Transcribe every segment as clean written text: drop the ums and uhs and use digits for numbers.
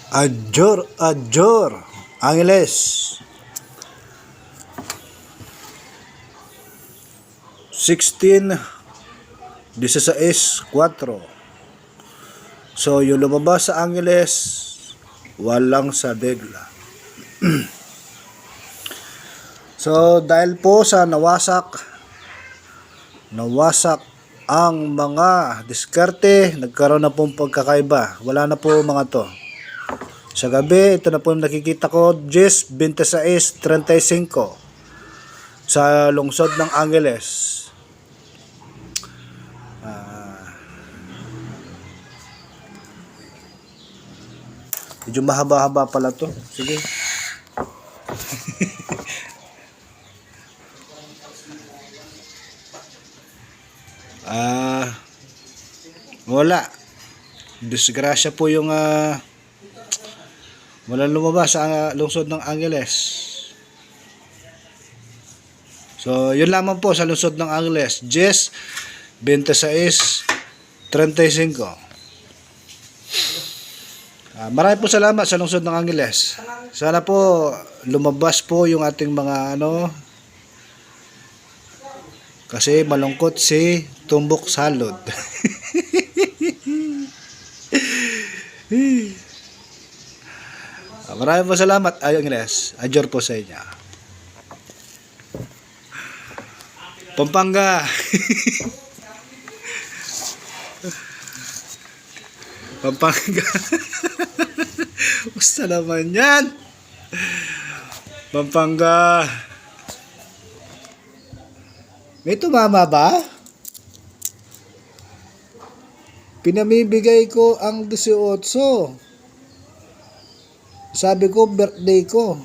Adjor, Adjor, Angeles, 16:16:4. So, yung lumabas sa Angeles, walang sa degla. So, dahil po sa nawasak ang mga diskarte, nagkaroon na pong pagkakaiba. Wala na po mga to. Sa gabi, ito na po yung nakikita ko, 10:26:35 sa lungsod ng Angeles. Medyo mahaba-haba pala to. Sige. Wala. Disgrasya po yung walang lumabas sa lungsod ng Angeles. So, yun lamang po sa lungsod ng Angeles. 10:26:35. Marami po salamat sa lungsod ng Angeles. Sana po lumabas po yung ating mga kasi malungkot si Tumbok Salud. Maraming po salamat, Angeles. Adjor po sa inyo. Pampanga. Pampanga. Basta naman yan. Pampanga. May tumama ba? Pinamibigay ko ang 18. Sabi ko, birthday ko.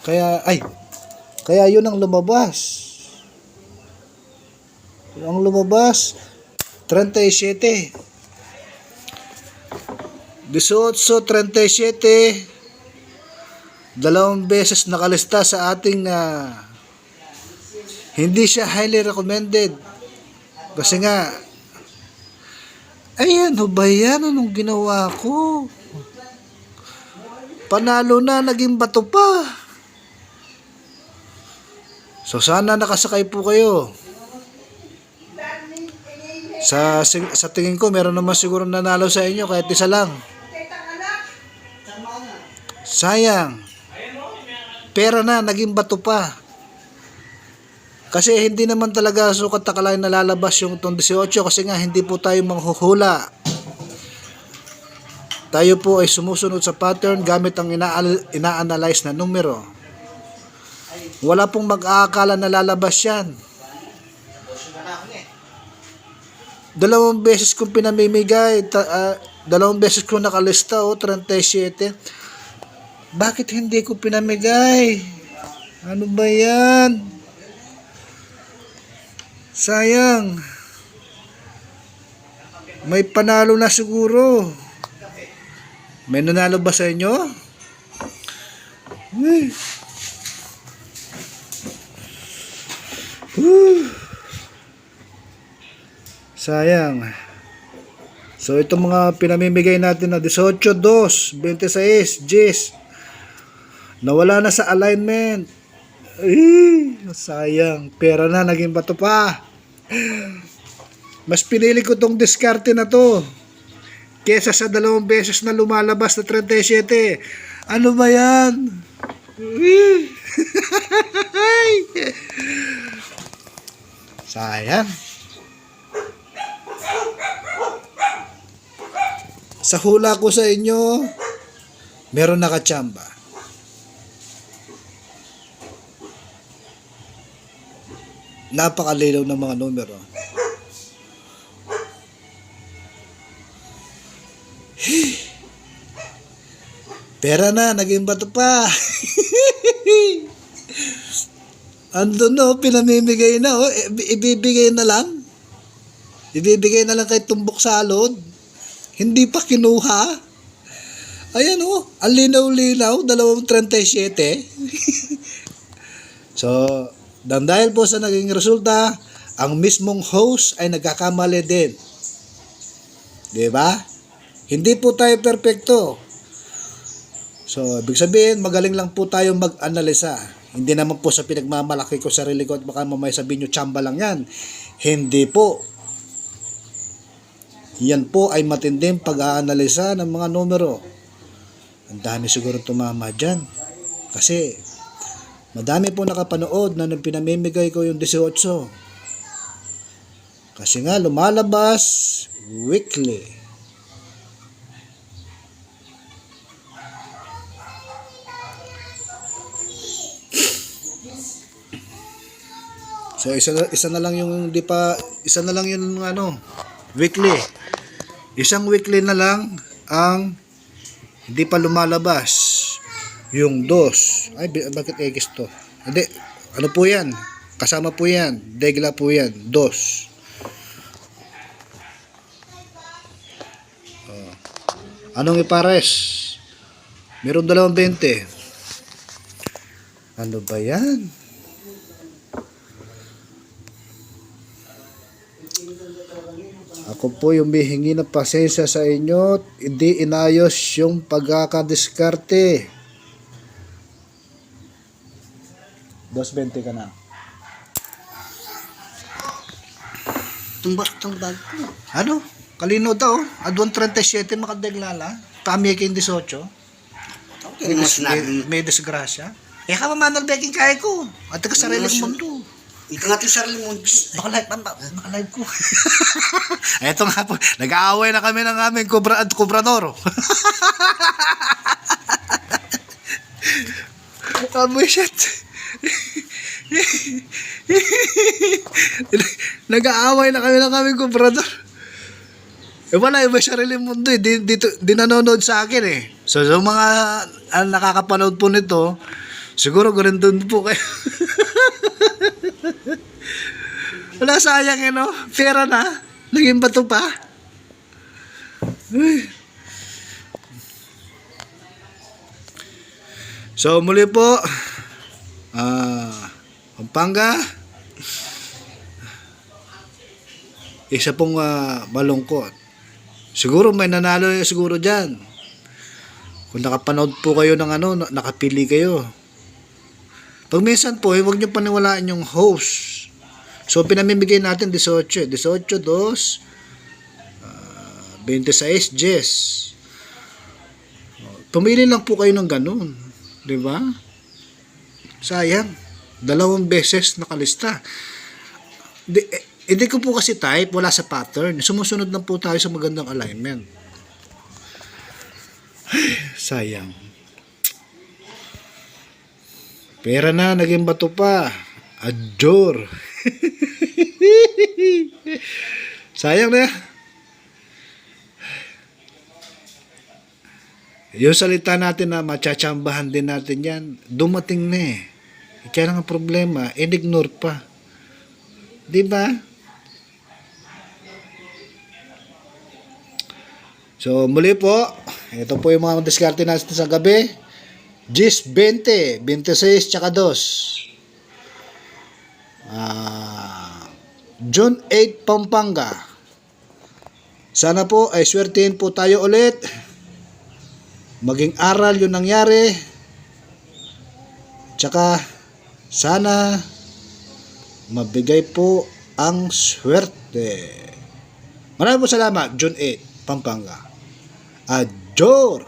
Kaya yun ang lumabas. Ang lumabas, 37. 18:37. Dalawang beses nakalista sa ating hindi siya highly recommended. Kasi nga, ano ba yan? Anong ginawa ko? Panalo na, naging bato pa. So sana nakasakay po kayo. Sa tingin ko, meron naman siguro nanalo sa inyo kahit isa lang. Sayang. Pera na, naging bato pa. Kasi hindi naman talaga sukat takalay na lalabas yung 18 kasi nga hindi po tayo manghuhula. Tayo po ay sumusunod sa pattern gamit ang ina-analyze na numero. Wala pong mag-aakala na lalabas yan. Dalawang beses kong pinamimigay, dalawang beses kong nakalista, 37. Bakit hindi ko pinamigay? Ano ba yan? Sayang. May panalo na siguro. May nanalo ba sa inyo? Sayang. So itong mga pinamimigay natin na 18, 2, 26, 10. Nawala na sa alignment. Sayang. Pera na, naging bato pa. Mas pinili ko tong diskarte na to kesa sa dalawang beses na lumalabas na 37. Ano ba yan? Sayang. Sa hula ko sa inyo, meron nakachamba. Napakalinaw ng mga numero. Pera na, naging bato pa. Andun pinamimigay na ibibigay na lang. Ibibigay na lang kay Tumbok Salud. Hindi pa kinuha. Ayan ang linaw-linaw, 2:37. So, dahil po sa naging resulta, ang mismong host ay nagkakamali din. Diba? Hindi po tayo perfecto. So, ibig sabihin, magaling lang po tayo mag-analisa. Hindi naman po sa pinagmamalaki ko sarili ko at baka mamaya sabihin nyo, tsamba lang yan. Hindi po. Yan po ay matinding pag-aanalisa ng mga numero. Ang dami siguro tumama dyan. Kasi, madami po nakapanood na nung pinamimigay ko yung 18. Kasi nga, lumalabas weekly. So isa na lang yung isa na lang yung weekly. Isang weekly na lang ang hindi pa lumalabas. Yung 2. Ay bakit X to? Hindi, ano po 'yan? Kasama po 'yan. Degla po 'yan. 2. Anong ipares? Meron 20. Ano ba 'yan? Ako po yung hihingi ng pasensya sa inyo, hindi inayos yung pagkakadiskarte. 220 ka na. Itong bag ko. Ano? Kalino daw. Adwan 37 makadeglala. Kami kay 18. May disgrasya. Eh ka mamanal beking kaya ko. At ka sariling mundo. Ito nga ito sarili mo. Naka-live ko. Eto nga po, nag-aaway na kami ng aming kubrador. Amoy shit. Nag-aaway na kami ng aming kubrador. Eh wala, iba sariling mundo eh. Di nanonood sa akin eh. So mga nakakapanood po nito, siguro ganun doon po kayo. Wala, sayang no? Pera na. Naging bato pa. So muli po, Pampanga, isa pong malungkot. Siguro may nanalo siguro dyan. Kung nakapanood po kayo ng nakapili kayo. Pag minsan po, huwag nyo paniwalaan yung host. So, pinamimigay natin 18. 18, 2, 26, 10. Pumili lang po kayo ng ganun. Diba? Sayang. 2 beses nakalista. Hindi ko po kasi type, wala sa pattern. Sumusunod lang po tayo sa magandang alignment. Sayang. Pera na, naging bato pa. Adjor. Sayang na. Yung salita natin na machachambahan din natin yan, dumating na eh. Kaya nga problema, in-ignore pa. Diba? So muli po, ito po yung mga diskarte natin sa gabi. Gis 20, 26, tsaka 2. June 8, Pampanga. Sana po ay swertihin po tayo ulit. Maging aral yung nangyari. Tsaka sana mabigay po ang swerte. Maraming po salamat. June 8, Pampanga. Adjor!